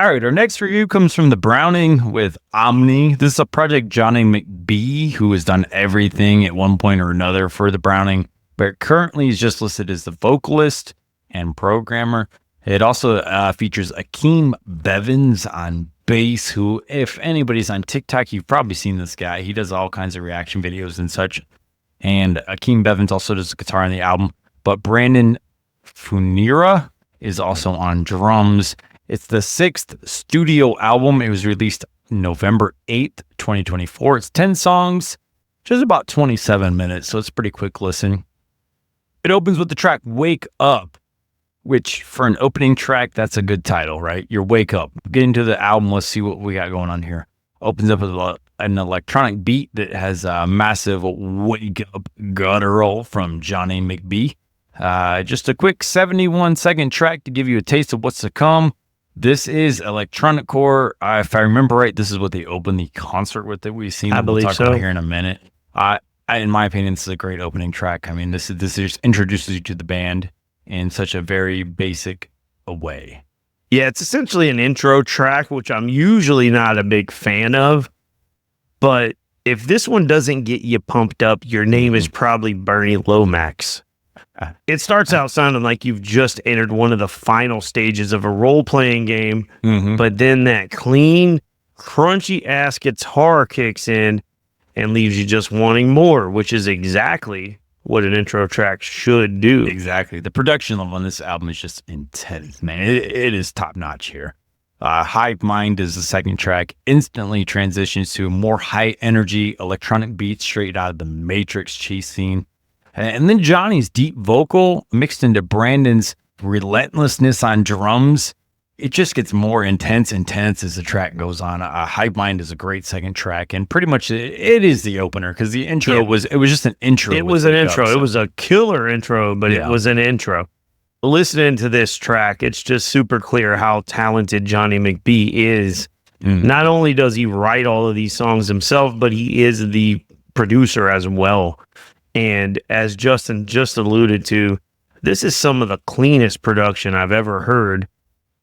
All right, our next review comes from The Browning with Omni. This is a project Johnny McBee, who has done everything at one point or another for The Browning, but currently is just listed as the vocalist and programmer. It also features Akeem Bevins on bass, who, if anybody's on TikTok, you've probably seen this guy. He does all kinds of reaction videos and such. And Akeem Bevins also does the guitar on the album. But Brandon Funira is also on drums. It's the 6th studio album. It was released November 8th, 2024. It's 10 songs, just about 27 minutes, so it's a pretty quick listen. It opens with the track Wake Up, which for an opening track, that's a good title, right? Your Wake Up. Get into the album. Let's see what we got going on here. Opens up with an electronic beat that has a massive wake up guttural from Johnny McBee. Just a quick 71-second track to give you a taste of what's to come. This is electronic core. If I remember right, this is what they opened the concert with that we've seen. I believe we'll talk so. about here in a minute. In my opinion, this is a great opening track. I mean, this just introduces you to the band in such a very basic way. Yeah, it's essentially an intro track, which I'm usually not a big fan of. But if this one doesn't get you pumped up, your name is probably Bernie Lomax. It starts out sounding like you've just entered one of the final stages of a role-playing game, but then that clean, crunchy-ass guitar kicks in and leaves you just wanting more, which is exactly what an intro track should do. Exactly. The production level on this album is just intense, man. It is top-notch here. Hive Mind is the second track, instantly transitions to a more high-energy electronic beat straight out of the Matrix chase scene. And then Johnny's deep vocal mixed into Brandon's relentlessness on drums. It just gets more intense as the track goes on. Hive Mind is a great second track, and pretty much it is the opener because the intro was just an intro. It was an intro. It was a killer intro, but it was an intro. Listening to this track, it's just super clear how talented Johnny McBee is. Not only does he write all of these songs himself, but he is the producer as well. And as Justin just alluded to, this is some of the cleanest production I've ever heard.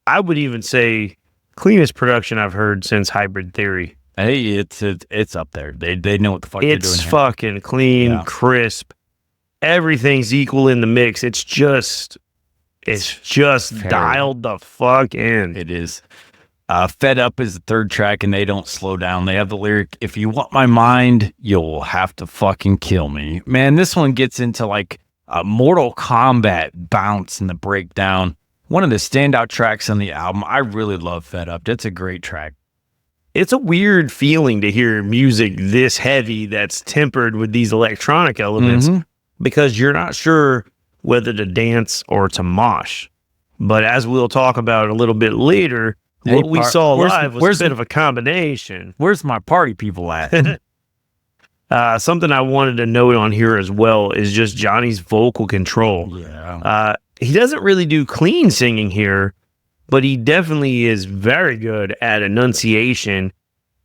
I would even say cleanest production I've heard since Hybrid Theory. Hey, it's up there. They know what the fuck they're doing here. It's fucking clean, crisp. Everything's equal in the mix. It's just dialed the fuck in. It is. Fed Up is the third track, and they don't slow down. They have the lyric, "If you want my mind, you'll have to fucking kill me." Man, this one gets into like a Mortal Kombat bounce in the breakdown. One of the standout tracks on the album. I really love Fed Up. That's a great track. It's a weird feeling to hear music this heavy that's tempered with these electronic elements because you're not sure whether to dance or to mosh. But as we'll talk about a little bit later, what we saw live was a bit of a combination. Where's my party people at? Something I wanted to note on here as well is just Johnny's vocal control. Yeah. He doesn't really do clean singing here, but he definitely is very good at enunciation,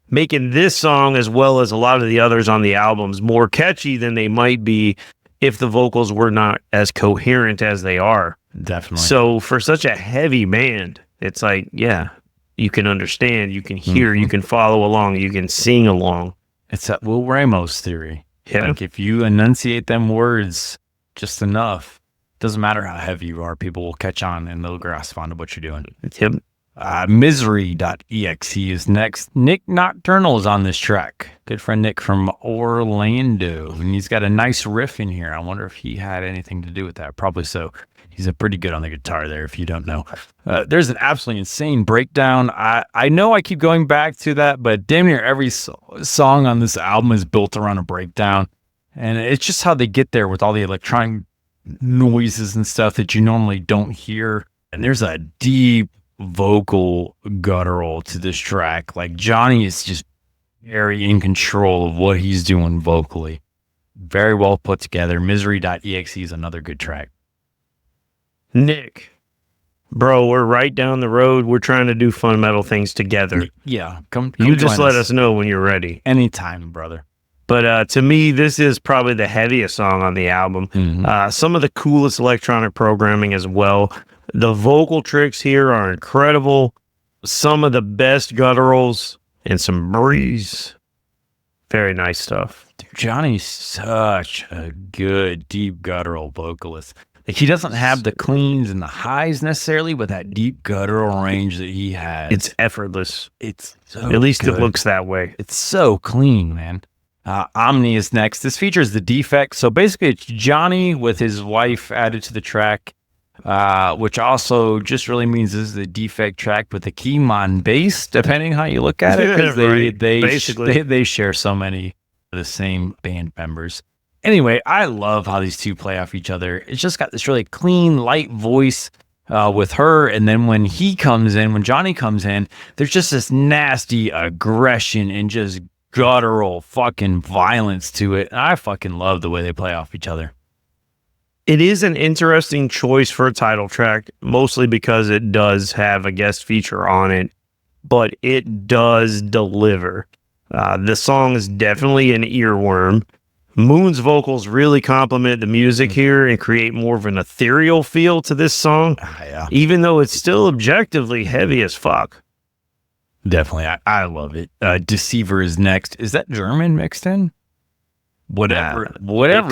making this song as well as a lot of the others on the albums more catchy than they might be if the vocals were not as coherent as they are. Definitely. So for such a heavy band, it's like, yeah, you can understand, you can hear, you can follow along, you can sing along. It's that Will Ramos theory. Yeah. Like if you enunciate them words just enough, doesn't matter how heavy you are, people will catch on and they'll grasp onto what you're doing. Yep. Misery.exe is next. Nick Nocturnal is on this track. Good friend Nick from Orlando. And he's got a nice riff in here. I wonder if he had anything to do with that. Probably so. He's a pretty good on the guitar there, if you don't know. There's an absolutely insane breakdown. I know I keep going back to that, but damn near every song on this album is built around a breakdown. And it's just how they get there with all the electronic noises and stuff that you normally don't hear. And there's a deep vocal guttural to this track. Like Johnny is just very in control of what he's doing vocally. Very well put together. Misery.exe is another good track. Nick, bro, we're right down the road. We're trying to do fun metal things together. Yeah, come you just let us know when you're ready. Anytime, brother. But to me, this is probably the heaviest song on the album. Some of the coolest electronic programming as well. The vocal tricks here are incredible. Some of the best gutturals and some breeze. Very nice stuff. Dude, Johnny's such a good deep guttural vocalist. Like, he doesn't have the cleans and the highs necessarily, but that deep guttural range that he has, It's effortless. it's so At least good. it looks that way. It's so clean, man. Omni is next. This features the defect. So basically, it's Johnny with his wife added to the track, which also just really means this is a defect track with a Keymon bass, depending how you look at it, because Right. they Basically. share so many of the same band members. Anyway, I love how these two play off each other. It's just got this really clean, light voice with her, and then when Johnny comes in, there's just this nasty aggression and just guttural fucking violence to it. And I fucking love the way they play off each other. It is an interesting choice for a title track, mostly because it does have a guest feature on it, but it does deliver. The song is definitely an earworm. Moon's vocals really complement the music here and create more of an ethereal feel to this song, Yeah, even though it's still objectively heavy as fuck. definitely. I love it. Deceiver is next. Is that German mixed in? Whatever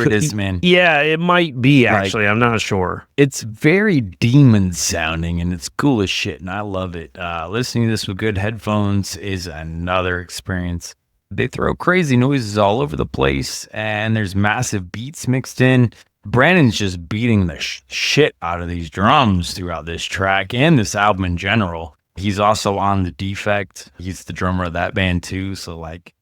it is, man. Yeah, it might be, Like- actually. I'm not sure. It's very demon sounding and it's cool as shit, and I love it. Listening to this with good headphones is another experience. They throw crazy noises all over the place, and there's massive beats mixed in. Brandon's just beating the shit out of these drums throughout this track and this album in general. He's also on The Defect. He's the drummer of that band too. So, like,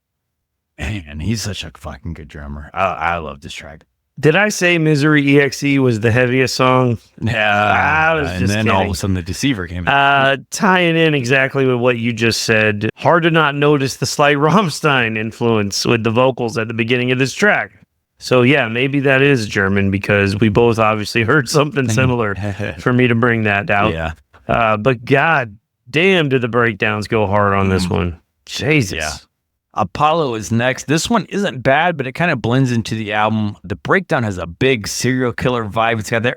man, he's such a fucking good drummer. I love this track. Did I say Misery EXE was the heaviest song? Yeah, I was and just then all of kidding. a sudden the Deceiver came in. Tying in exactly with what you just said, hard to not notice the slight Rammstein influence with the vocals at the beginning of this track. So yeah, maybe that is German because we both obviously heard something similar for me to bring that out. Yeah. But god damn, did the breakdowns go hard on this one. Jesus. Yeah. Apollo is next. This one isn't bad, but it kind of blends into the album. The breakdown has a big serial killer vibe. It's got that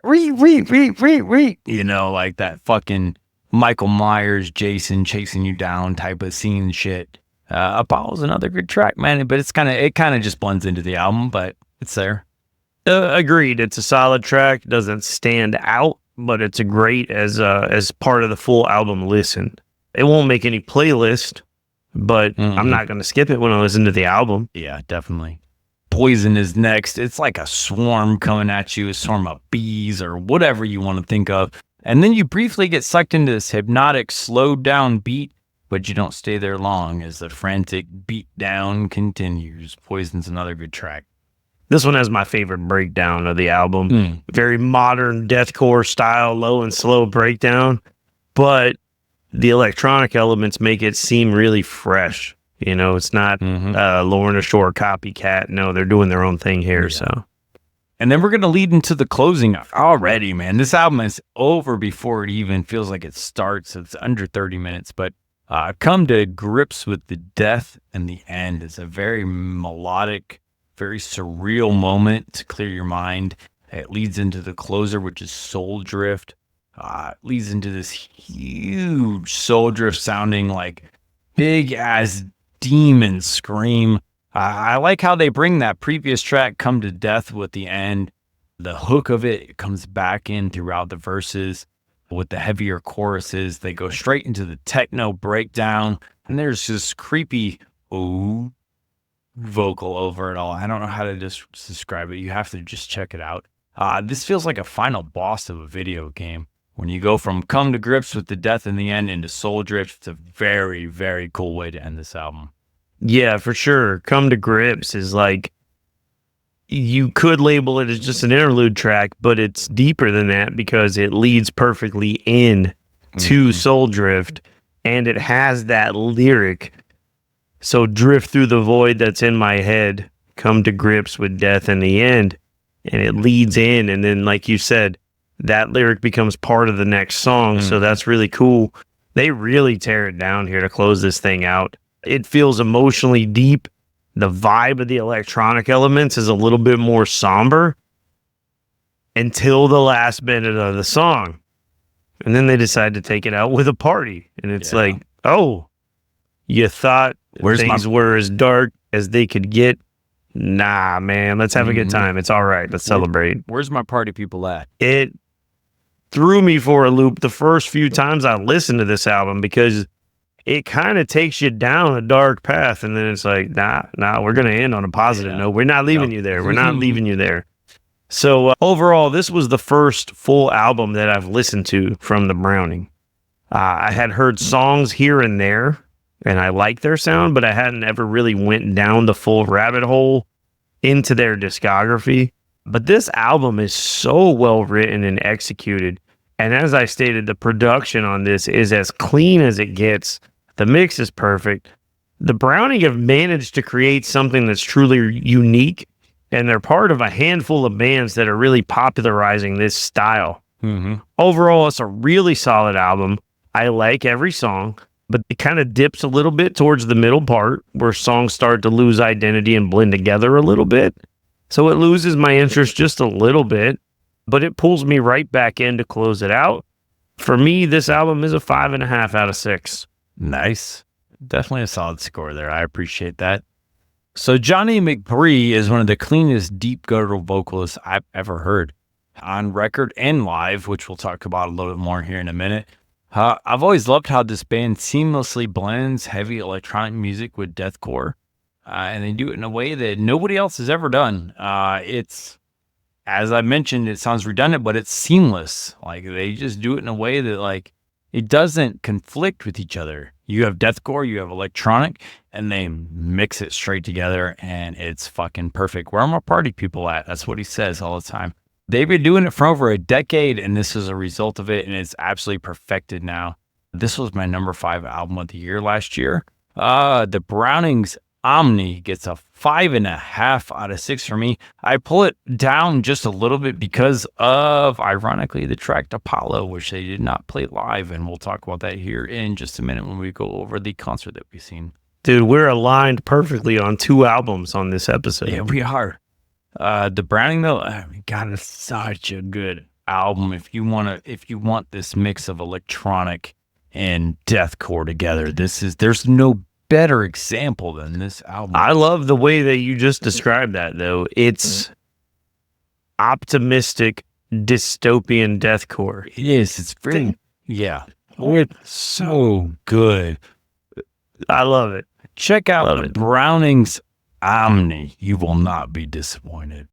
you know, like that fucking Michael Myers, Jason chasing you down type of scene shit. Apollo's another good track, man, but it kind of just blends into the album, but it's there. Agreed. It's a solid track. Doesn't stand out, but it's a great as part of the full album listen. It won't make any playlist, but I'm not going to skip it when I listen to the album. Yeah, definitely. Poison is next. It's like a swarm coming at you, a swarm of bees or whatever you want to think of. And then you briefly get sucked into this hypnotic, slowed down beat, but you don't stay there long as the frantic beat down continues. Poison's another good track. This one has my favorite breakdown of the album. Very modern deathcore style, low and slow breakdown, but the electronic elements make it seem really fresh. You know, it's not Lorna Shore copycat. No, they're doing their own thing here. Yeah. So, And then we're going to lead into the closing already, man. This album is over before it even feels like it starts. It's under 30 minutes, but Come to Grips with the Death and the End is a very melodic, very surreal moment to clear your mind. It leads into the closer, which is Soul Drift. It leads into this huge Soul Drift sounding like big ass demon scream. I like how they bring that previous track, Come to Death with the End. The hook of it comes back in throughout the verses with the heavier choruses. They go straight into the techno breakdown, and there's this creepy ooh vocal over it all. I don't know how to describe it. You have to just check it out. This feels like a final boss of a video game. When you go from Come to Grips with the Death and the End into Soul Drift, it's a very, very cool way to end this album. yeah, for sure. Come to Grips is like, you could label it as just an interlude track, but it's deeper than that because it leads perfectly in to Soul Drift, and it has that lyric. So drift through the void that's in my head, come to grips with death and the end. And it leads in, and then, like you said, that lyric becomes part of the next song. So that's really cool. They really tear it down here to close this thing out. It feels emotionally deep. The vibe of the electronic elements is a little bit more somber until the last minute of the song. And then they decide to take it out with a party. And it's like, oh, you thought things were as dark as they could get? Nah, man, let's have a good time. It's all right. Let's celebrate. Where's my party people at? It threw me for a loop the first few times I listened to this album because it kind of takes you down a dark path. And then it's like, nah, we're going to end on a positive note. We're not leaving you there. We're not leaving you there. So overall, this was the first full album that I've listened to from the Browning. I had heard songs here and there, and I liked their sound, but I hadn't ever really went down the full rabbit hole into their discography. But this album is so well written and executed. And as I stated, the production on this is as clean as it gets. The mix is perfect. The Browning have managed to create something that's truly unique, and they're part of a handful of bands that are really popularizing this style. Overall, it's a really solid album. I like every song, but it kind of dips a little bit towards the middle part where songs start to lose identity and blend together a little bit. So it loses my interest just a little bit, but it pulls me right back in to close it out. For me, this album is a 5.5 out of 6. Nice. Definitely a solid score there. I appreciate that. So Johnny McBree is one of the cleanest deep guttural vocalists I've ever heard on record and live, which we'll talk about a little bit more here in a minute. I've always loved how this band seamlessly blends heavy electronic music with deathcore, and they do it in a way that nobody else has ever done. It's, as I mentioned, it sounds redundant, but it's seamless. Like, they just do it in a way that, like, it doesn't conflict with each other. You have deathcore, you have electronic, and they mix it straight together, and it's fucking perfect. Where are my party people at? That's what he says all the time. They've been doing it for over a decade, and this is a result of it, and it's absolutely perfected now. This was my number 5 album of the year last year. The Browning's Omni gets a 5.5 out of 6 for me. I pull it down just a little bit because of, ironically, the track Apollo, which they did not play live, and we'll talk about that here in just a minute when we go over the concert that we've seen. Dude, we're aligned perfectly on 2 albums on this episode. Yeah, we are. The Browning, though, God, it's such a good album. If you want this mix of electronic and deathcore together, there's no better example than this album. I love the way that you just described that, though. It's optimistic dystopian deathcore. It is. It's very, it's so good. I love it. Check out Browning's Omni. You will not be disappointed.